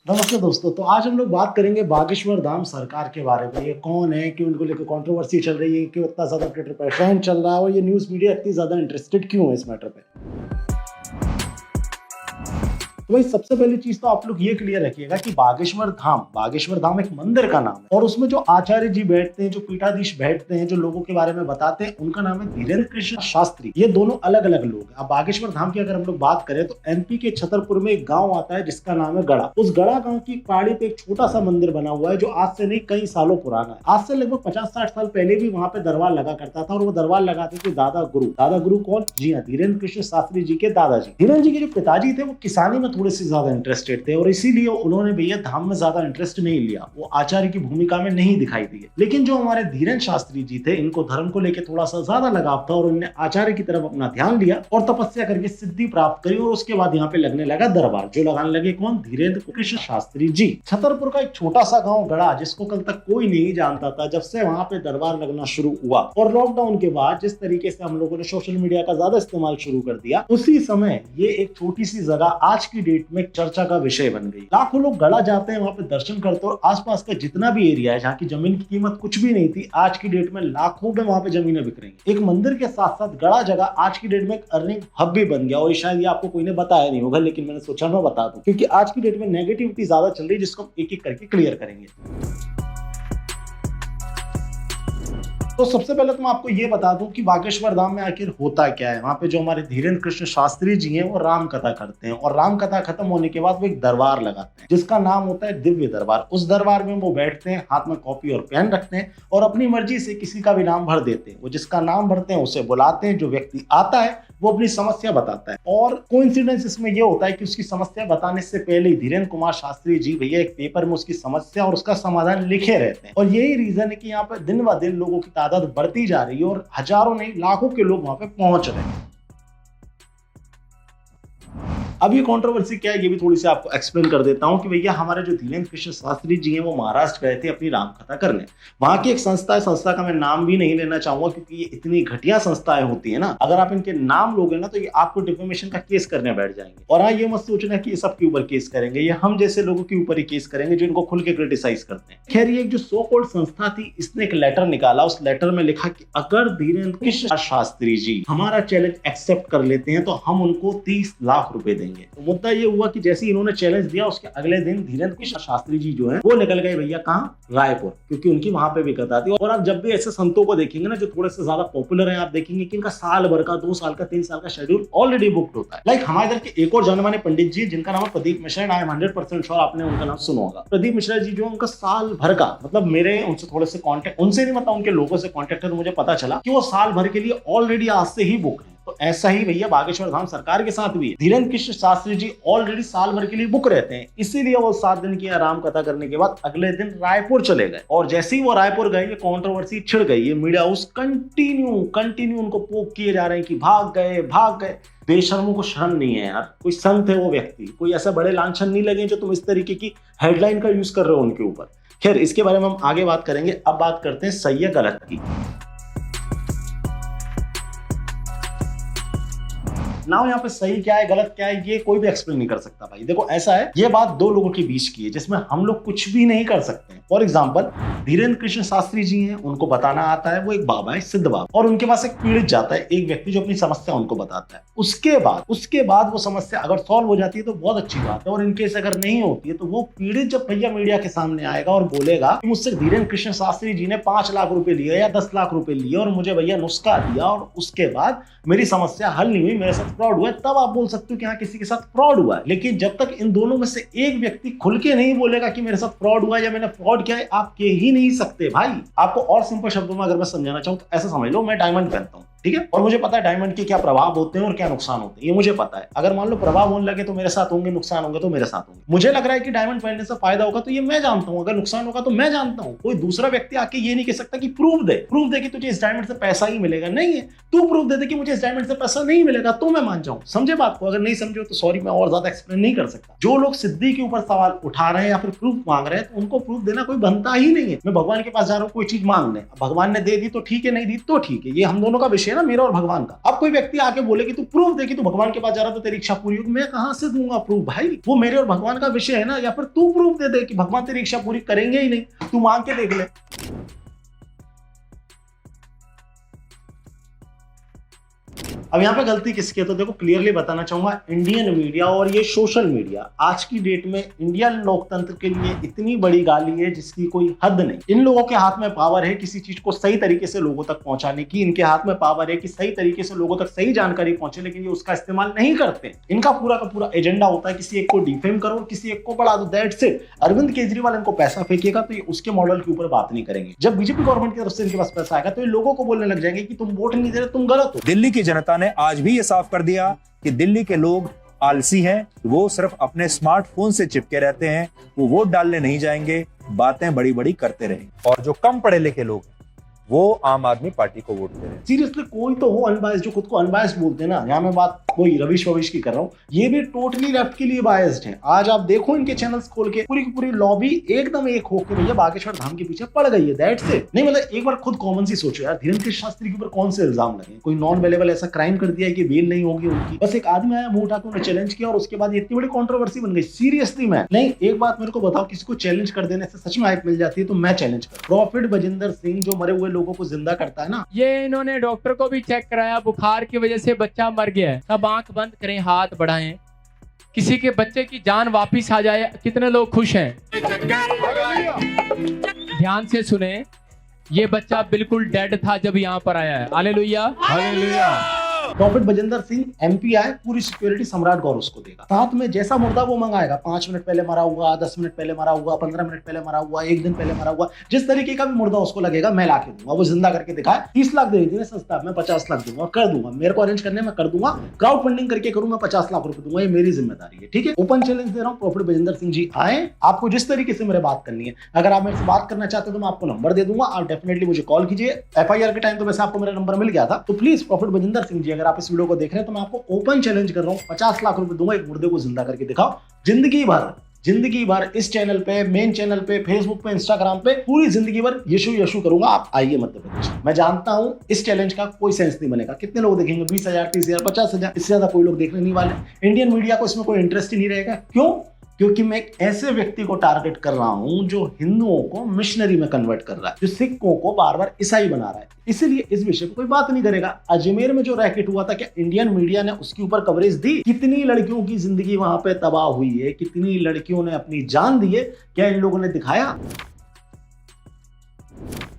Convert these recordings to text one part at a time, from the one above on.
नमस्ते दोस्तों। तो आज हम लोग बात करेंगे बागेश्वर धाम सरकार के बारे में। ये कौन है, क्यों इनको लेकर कंट्रोवर्सी चल रही है, क्यों इतना ज्यादा ट्विटर पर ट्रेंड चल रहा है और ये न्यूज़ मीडिया इतनी ज्यादा इंटरेस्टेड क्यों है इस मैटर पे। तो भाई सबसे पहली चीज तो आप लोग ये क्लियर रखिएगा कि बागेश्वर धाम एक मंदिर का नाम है और उसमें जो आचार्य जी बैठते हैं, जो पीठाधीश बैठते हैं, जो लोगों के बारे में बताते हैं, उनका नाम है धीरेन्द्र कृष्ण शास्त्री। ये दोनों अलग अलग लोग हैं। अब बागेश्वर धाम की अगर हम लोग बात करें तो एमपी के छतरपुर में एक गाँव आता है जिसका नाम है गड़ा। उस गड़ा गाँव की पहाड़ी पे एक छोटा सा मंदिर बना हुआ है जो आज से नहीं कई सालों पुराना है। आज से लगभग 50-60 साल पहले भी वहां पे दरबार लगा करता था और वो दरबार लगाते थे दादा गुरु कौन? जी हाँ, धीरेन्द्र कृष्ण शास्त्री जी के दादाजी। धीरेन्द्र जी के जो पिताजी थे वो किसानी में थोड़े से ज्यादा इंटरेस्टेड थे और इसीलिए उन्होंने भैया धाम में ज्यादा इंटरेस्ट नहीं लिया, वो आचार्य की भूमिका में नहीं दिखाई दिए। लेकिन जो हमारे धीरेन्द्र शास्त्री जी थे, इनको धर्म को लेकर थोड़ा सा ज्यादा लगाव था और उन्होंने आचार्य की तरफ अपना ध्यान दिया और तपस्या करके सिद्धि प्राप्त करी और उसके बाद यहाँ पे लगने लगा दरबार। जो लगाने लगे कौन? धीरेन्द्र कृष्ण शास्त्री जी। छतरपुर का एक छोटा सा गाँव गड़ा, जिसको कल तक कोई नहीं जानता था, जब से वहां पे दरबार लगना शुरू हुआ और लॉकडाउन के बाद जिस तरीके से हम लोगों ने सोशल मीडिया का ज्यादा इस्तेमाल शुरू कर दिया, उसी समय ये एक छोटी सी जगह आज की डेट में चर्चा का विषय बन गई। लाखों लोग गड़ा जाते हैं, वहां पे दर्शन करते हैं और आसपास का जितना भी एरिया है जहाँ की जमीन की कीमत कुछ भी नहीं थी, आज की डेट में लाखों में वहां पे जमीनें बिक रही हैं। एक मंदिर के साथ साथ गड़ा जगह आज की डेट में एक अर्निंग हब भी बन गया और शायद ये आपको कोई ने बताया नहीं होगा, लेकिन मैंने सोचा मैं बता दूं क्योंकि आज की डेट में नेगेटिविटी ज्यादा चल रही है, जिसको हम एक एक करके क्लियर करेंगे। तो सबसे पहले तो मैं आपको ये बता दूं कि बागेश्वर धाम में आखिर होता क्या है। वहां पे जो हमारे धीरेन्द्र कृष्ण शास्त्री जी हैं वो राम कथा करते हैं और राम कथा खत्म होने के बाद वो एक दरबार लगाते हैं जिसका नाम होता है दिव्य दरबार। उस दरबार में वो बैठते हैं, हाथ में कॉपी और पेन रखते हैं और अपनी मर्जी से किसी का भी नाम भर देते हैं। वो जिसका नाम भरते हैं उसे बुलाते हैं, जो व्यक्ति आता है वो अपनी समस्या बताता है और कोइंसिडेंस इसमें यह होता है कि उसकी समस्या बताने से पहले ही धीरेन्द्र कुमार शास्त्री जी भैया एक पेपर में उसकी समस्या और उसका समाधान लिखे रहते हैं। और यही रीजन है कि यहाँ पर दिन ब दिन लोगों की तादाद बढ़ती जा रही है और हजारों नहीं लाखों के लोग वहां पे पहुंच रहे हैं। अब ये कंट्रोवर्सी क्या है ये भी थोड़ी सी आपको एक्सप्लेन कर देता हूं कि भैया हमारे जो धीरेन्द्र कृष्ण शास्त्री जी हैं वो महाराष्ट्र गए थे अपनी राम कथा करने। वहां की एक संस्था है, संस्था का मैं नाम भी नहीं लेना चाहूंगा क्योंकि ये इतनी घटिया संस्थाएं होती है ना, अगर आप इनके नाम लोगे ना तो ये आपको डिफेमेशन का केस करने बैठ जाएंगे। और हाँ, ये मत सोचना कि ये सबके ऊपर केस करेंगे, ये हम जैसे लोगों के ऊपर ही केस करेंगे जो इनको खुल के क्रिटिसाइज करते हैं। खैर, ये जो सो कॉल्ड संस्था थी, इसने एक लेटर निकाला। उस लेटर में लिखा कि अगर धीरेन्द्र कृष्ण शास्त्री जी हमारा चैलेंज एक्सेप्ट कर लेते हैं तो हम उनको 30 लाख रुपए देंगे। तो मुद्दा ये हुआ कि जैसे इन्होंने चैलेंज दिया उसके अगले दिन धीरेन्द्र कृष्ण शास्त्री जी जो है वो निकल गए भैया कहाँ? रायपुर, क्योंकि उनकी वहां पे भी कथा थी। और आप जब भी ऐसे संतों को देखेंगे ना जो थोड़े से ज्यादा पॉपुलर हैं, आप देखेंगे कि इनका साल भर का, 2 साल का, 3 साल का शेड्यूल ऑलरेडी बुक्ड होता है। लाइक हमारे इधर के एक और जाने माने पंडित जी जिनका नाम है Pradeep Mishra, I am 100% sure आपने उनका नाम सुना होगा। प्रदीप मिश्रा जी जो उनका साल भर का, मतलब मेरे उनसे थोड़े से कॉन्टेक्ट, उनसे नहीं मतलब उनके लोगों से कॉन्टेक्ट है, मुझे पता चला कि वो साल भर के लिए ऑलरेडी आज से ही बुक है। तो ऐसा ही भैया बागेश्वर धाम सरकार के साथ भी है। धीरेन्द्र कृष्ण शास्त्री जी ऑलरेडी साल भर के लिए बुक रहते हैं, इसीलिए वो 7 दिन की आराम कथा करने के बाद अगले दिन रायपुर चले गए। और जैसे ही वो रायपुर गए ये कंट्रोवर्सी छिड़ गई। ये मीडिया हाउस कंटिन्यू उनको पोक किए जा रहे हैं कि भाग गए। बेशर्मों को शर्म नहीं है यार। कोई संत है वो व्यक्ति, कोई ऐसा बड़े लांछन नहीं लगे जो तुम इस तरीके की हेडलाइन का यूज कर रहे हो उनके ऊपर। खैर, इसके बारे में हम आगे बात करेंगे। अब बात करते हैं सही है गलत की। नाउ यहाँ पे सही क्या है गलत क्या है ये कोई भी एक्सप्लेन नहीं कर सकता भाई। देखो ऐसा है, ये बात 2 लोगों के बीच की है जिसमें हम लोग कुछ भी नहीं कर सकते हैं। फॉर एग्जाम्पल, धीरेन्द्र कृष्ण शास्त्री जी हैं, उनको बताना आता है, वो एक बाबा है, सिद्ध बाबा, और उनके पास एक पीड़ित जाता है, एक व्यक्ति जो अपनी समस्या उनको बताता है। उसके बाद वो समस्या अगर सॉल्व हो जाती है तो बहुत अच्छी बात है, और इनकेस अगर नहीं होती है तो वो पीड़ित जब भैया मीडिया के सामने आएगा और बोलेगा कि मुझसे धीरेन्द्र कृष्ण शास्त्री जी ने 5 लाख रुपए लिए या 10 लाख रुपए लिए और मुझे भैया नुस्खा दिया और उसके बाद मेरी समस्या हल नहीं हुई, मेरे साथ फ्रॉड हुआ है, तब आप बोल सकते हो कि हाँ किसी के साथ फ्रॉड हुआ है। लेकिन जब तक इन दोनों में से एक व्यक्ति खुल के नहीं बोलेगा कि मेरे साथ फ्रॉड हुआ है या मैंने फ्रॉड किया है, आप कह ही नहीं सकते भाई। आपको और सिंपल शब्दों में अगर मैं समझाना चाहूँ तो ऐसा समझ लो, मैं डायमंड पहनता हूँ, ठीक है, और मुझे पता है डायमंड के क्या प्रभाव होते हैं और क्या नुकसान होते हैं, ये मुझे पता है। अगर मान लो प्रभाव होने लगे तो मेरे साथ होंगे, नुकसान होंगे तो मेरे साथ होंगे। मुझे लग रहा है कि डायमंड पहनने से फायदा होगा तो ये मैं जानता हूं, अगर नुकसान होगा तो मैं जानता हूं। कोई दूसरा व्यक्ति आके ये नहीं कह सकता कि प्रूफ दे कि तुझे इस डायमंड से पैसा ही मिलेगा। नहीं है, तू प्रूफ दे कि मुझे इस डायमंड से पैसा नहीं मिलेगा तो मैं मान जाऊं। समझे बात को? अगर नहीं समझो तो सॉरी, मैं और ज्यादा एक्सप्लेन नहीं कर सकता। जो लोग सिद्धि के ऊपर सवाल उठा रहे हैं या फिर प्रूफ मांग रहे हैं तो उनको प्रूफ देना कोई बनता ही नहीं है। मैं भगवान के पास जा रहा हूँ कोई चीज मांगने, भगवान ने दे दी तो ठीक है, नहीं दी तो ठीक है, ये हम दोनों का विषय, है ना मेरा और भगवान का। अब कोई व्यक्ति आके बोले कि तू प्रूफ दे कि तू भगवान के पास जा रहा तो तेरी इच्छा पूरी होगी, मैं कहां से दूंगा प्रूफ भाई? वो मेरे और भगवान का विषय है ना, या फिर तू प्रूफ दे दे कि भगवान तेरी इच्छा पूरी करेंगे ही नहीं, तू मांग के देख ले। अब यहाँ पे गलती किसकी है तो देखो क्लियरली बताना चाहूंगा, इंडियन मीडिया और ये सोशल मीडिया आज की डेट में इंडियन लोकतंत्र के लिए इतनी बड़ी गाली है जिसकी कोई हद नहीं। इन लोगों के हाथ में पावर है किसी चीज को सही तरीके से लोगों तक पहुंचाने की, इनके हाथ में पावर है कि सही तरीके से लोगों तक सही जानकारी पहुंचे, लेकिन ये उसका इस्तेमाल नहीं करते। इनका पूरा का पूरा एजेंडा होता है किसी एक को डिफेम करो, किसी एक को बढ़ा दो, दैट्स इट। अरविंद केजरीवाल इनको पैसा फेंकेगा तो ये उसके मॉडल के ऊपर बात नहीं करेंगे। जब बीजेपी गवर्नमेंट की तरफ से इनके पास पैसा आएगा तो ये लोगों को बोलने लग जाएंगे कि तुम वोट नहीं दे रहे, तुम गलत हो। दिल्ली की जनता ने आज भी ये साफ कर दिया कि दिल्ली के लोग आलसी हैं, वो सिर्फ अपने स्मार्टफोन से चिपके रहते हैं, वो वोट डालने नहीं जाएंगे, बातें बड़ी बड़ी करते रहेंगे। और जो कम पढ़े लिखे लोग वो आम आदमी पार्टी को वोट दे रहे हैं। सीरियसली कोई तो हो अनबायस, जो खुद को अनबायस बोलते हैं ना, यहाँ मैं बात कोई रविश वविश की कर रहा हूँ, ये भी टोटली लेफ्ट के लिए बायस्ड है। आज आप देखो इनके चैनल्स खोल के पूरी की पूरी लॉबी एकदम एक होकर भैया बागेश्वर धाम के पीछे पड़ गई है, दैट्स इट। नहीं मतलब एक बार खुद कॉमन सी सोचो यार, धीरेन्द्र कृष्ण शास्त्री के ऊपर कौन से इल्जाम लगे? कोई नॉन अवेलेबल ऐसा क्राइम कर दिया है कि बेल नहीं होगी उनकी? बस एक आदमी आया, मुंह उठा के उन्हें चैलेंज किया और उसके बाद इतनी बड़ी कंट्रोवर्सी बन गई। सीरियसली मैं नहीं, एक बात मेरे को बताओ, किसी को चैलेंज कर देने से सच में हाइप मिल जाती है तो मैं चैलेंज कर। प्रॉफिट बजिंदर सिंह जो मरे हुए लोगों को जिंदा करता है ना, ये इन्होंने डॉक्टर को भी चेक कराया, बुखार की वजह से बच्चा मर गया है। सब आंख बंद करें, हाथ बढ़ाएं, किसी के बच्चे की जान वापिस आ जाए। कितने लोग खुश हैं? ध्यान से सुने, ये बच्चा बिल्कुल डेड था जब यहाँ पर आया है। Hallelujah hallelujah. Profit Bajinder Singh MP आए, पूरी सिक्योरिटी सम्राट गौर उसको देगा, साथ में जैसा मुर्दा वो मंगाएगा, 5 मिनट पहले मरा हुआ, 10 मिनट पहले मरा हुआ, 15 मिनट पहले मरा हुआ, 1 दिन पहले मरा हुआ, जिस तरीके का भी मुर्दा उसको लगेगा मैं ला के दूंगा। वो जिंदा करके दिखाए, 30 लाख दे दीजिए सस्ता, मैं 50 लाख दूंगा, कर दूंगा। मेरे को अरेंज करने में कर दूंगा, क्राउड फंडिंग करके करूंगा, 50 लाख रुपए दूंगा, ये मेरी जिम्मेदारी है, ठीक है। ओपन चैलेंज दे रहा हूँ, प्रॉफिट बजिंदर सिंह जी आए, आपको जिस तरीके से मेरे बात करनी है, अगर आप मेरे से बात करना चाहते हो तो मैं आपको नंबर दे दूंगा, आप डेफिनेटली मुझे कॉल कीजिए। FIR के टाइम तो वैसे आपको मेरा नंबर मिल गया था, तो प्लीज प्रॉफिट बजिंदर सिंह जी अगर आप इस वीडियो को देख रहे हैं तो मैं आपको ओपन चैलेंज कर रहा हूं, 50 लाख रुपए दूंगा, एक मुर्दे को जिंदा करके दिखाओ। जिंदगी भर इस चैनल पे, मेन चैनल पे, फेसबुक पे, इंस्टाग्राम पे पूरी जिंदगी भर यीशु यीशु करूंगा। आप आइए मध्य प्रदेश। मैं जानता हूं इस चैलेंज का कोई सेंस नहीं बनेगा। कितने लोग देखेंगे? 20,000, 30,000, 50,000, इससे ज्यादा कोई लोग देखने नहीं वाले। इंडियन मीडिया को इसमें कोई इंटरेस्ट ही नहीं रहेगा। क्यों? क्योंकि मैं एक ऐसे व्यक्ति को टारगेट कर रहा हूं जो हिंदुओं को मिशनरी में कन्वर्ट कर रहा है, जो सिखों को बार बार ईसाई बना रहा है। इसलिए इस विषय पर कोई बात नहीं करेगा। अजमेर में जो रैकेट हुआ था, क्या इंडियन मीडिया ने उसके ऊपर कवरेज दी? कितनी लड़कियों की जिंदगी वहां पे तबाह हुई है, कितनी लड़कियों ने अपनी जान दी है, क्या इन लोगों ने दिखाया?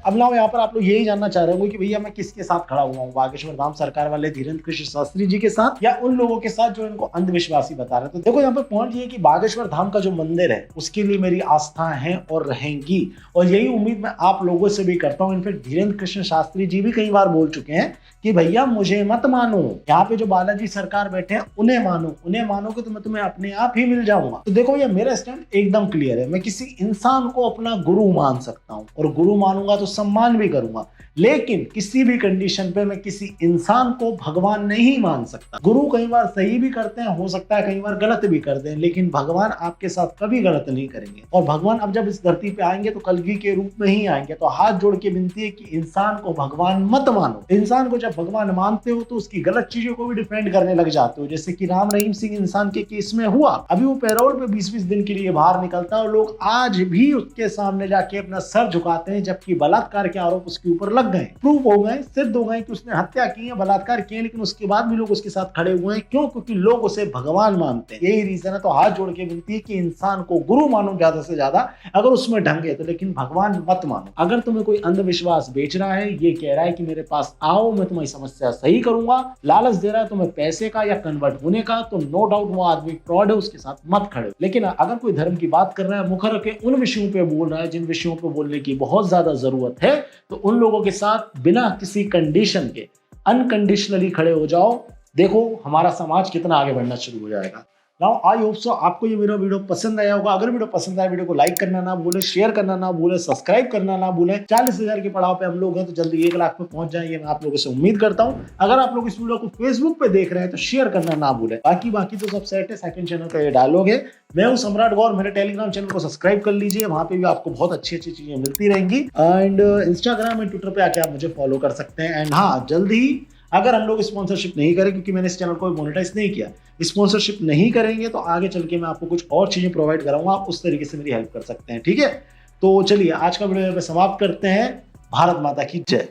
अब ना यहाँ पर आप लोग यही जानना चाह रहे होंगे कि भैया मैं किसके साथ खड़ा हुआ हूँ, बागेश्वर धाम सरकार वाले धीरेन्द्र कृष्ण शास्त्री जी के साथ या उन लोगों के साथ जो इनको अंधविश्वासी बता रहे हैं। तो देखो यहाँ पर पॉइंट ये है कि बागेश्वर धाम का जो मंदिर है उसके लिए मेरी आस्था है और रहेंगी, और यही उम्मीद मैं आप लोगों से भी करता हूँ। इनफैक्ट धीरेन्द्र कृष्ण शास्त्री जी भी कई बार बोल चुके हैं कि भैया मुझे मत मानो, यहाँ पे जो बालाजी सरकार बैठे हैं उन्हें मानो, उन्हें मानोगे तो मैं तुम्हें अपने आप ही मिल जाऊंगा। तो देखो भैया मेरा स्टैंड एकदम क्लियर है, मैं किसी इंसान को अपना गुरु मान सकता हूँ और गुरु मानूंगा तो सम्मान भी करूंगा, लेकिन किसी भी कंडीशन पे मैं किसी इंसान को भगवान नहीं मान सकता। गुरु कई बार सही भी करते हैं, हो सकता है कई बार गलत भी कर दें, लेकिन भगवान आपके साथ कभी गलत नहीं करेंगे। और भगवान अब जब इस धरती पे आएंगे तो कलगी के रूप में ही आएंगे। तो हाथ जोड़ के विनती है कि इंसान को भगवान मत मानो। इंसान को जब भगवान मानते हो तो उसकी गलत चीजों को भी डिफेंड करने लग जाते हो, जैसे कि राम रहीम सिंह इंसान के केस में हुआ। अभी वो पैरोल पे 20-20 दिन के लिए बाहर निकलता है और लोग आज भी उसके सामने जाके अपना सर झुकाते हैं, जबकि बलात्कार के आरोप उसके ऊपर लग गए, प्रूव हो गए, सिद्ध हो गए कि उसने हत्या की है, बलात्कार किए, लेकिन उसके बाद भी लोग उसके साथ खड़े हुए हैं। क्यों? क्योंकि लोग उसे भगवान मानते हैं। यही रीजन है। तो हाथ जोड़ के विनती है कि इंसान को गुरु मानो ज्यादा से ज्यादा, अगर उसमें ढंग है तो, लेकिन भगवान मत मानो। अगर तुम्हें कोई अंधविश्वास बेच रहा है, ये कह रहा है कि मेरे पास आओ मैं तुम्हारी समस्या सही करूंगा, लालच दे रहा है तुम्हें पैसे का या कन्वर्ट होने का, तो नो डाउट वो आदमी फ्रॉड है, उसके साथ मत खड़े। लेकिन अगर कोई धर्म की बात कर रहा है, मुखर के उन विषयों पे बोल रहा है जिन विषयों पे बोलने की बहुत ज्यादा जरूरत है, तो उन लोगों के साथ बिना किसी कंडीशन के अनकंडीशनली खड़े हो जाओ। देखो हमारा समाज कितना आगे बढ़ना शुरू हो जाएगा। नाउ आई होप सो आपको ये मेरा वीडियो पसंद आया होगा। अगर वीडियो पसंद आया, वीडियो को लाइक करना ना भूले, शेयर करना ना भूले, सब्सक्राइब करना ना भूले। 40,000 के पड़ाव पे हम लोग हैं, तो जल्दी 1 लाख पे पहुंच जाएंगे, मैं आप लोगों से उम्मीद करता हूं। अगर आप लोग इस वीडियो को फेसबुक पे देख रहे हैं तो शेयर करना ना भूले। बाकी तो सब सेट है। सेकंड चैनल का ये डायलॉग है। मैं हूं सम्राट गौर। मेरे टेलीग्राम चैनल को सब्सक्राइब कर लीजिए, वहां पे भी आपको बहुत अच्छी चीजें मिलती रहेंगी। एंड इंस्टाग्राम एंड ट्विटर पे आके आप मुझे फॉलो कर सकते हैं। एंड हाँ, जल्द ही अगर हम लोग स्पॉन्सरशिप नहीं करें, क्योंकि मैंने इस चैनल को मोनेटाइज नहीं किया, स्पॉन्सरशिप नहीं करेंगे तो आगे चल के मैं आपको कुछ और चीजें प्रोवाइड कराऊंगा, आप उस तरीके से मेरी हेल्प कर सकते हैं। ठीक है, तो चलिए आज का वीडियो पे समाप्त करते हैं। भारत माता की जय।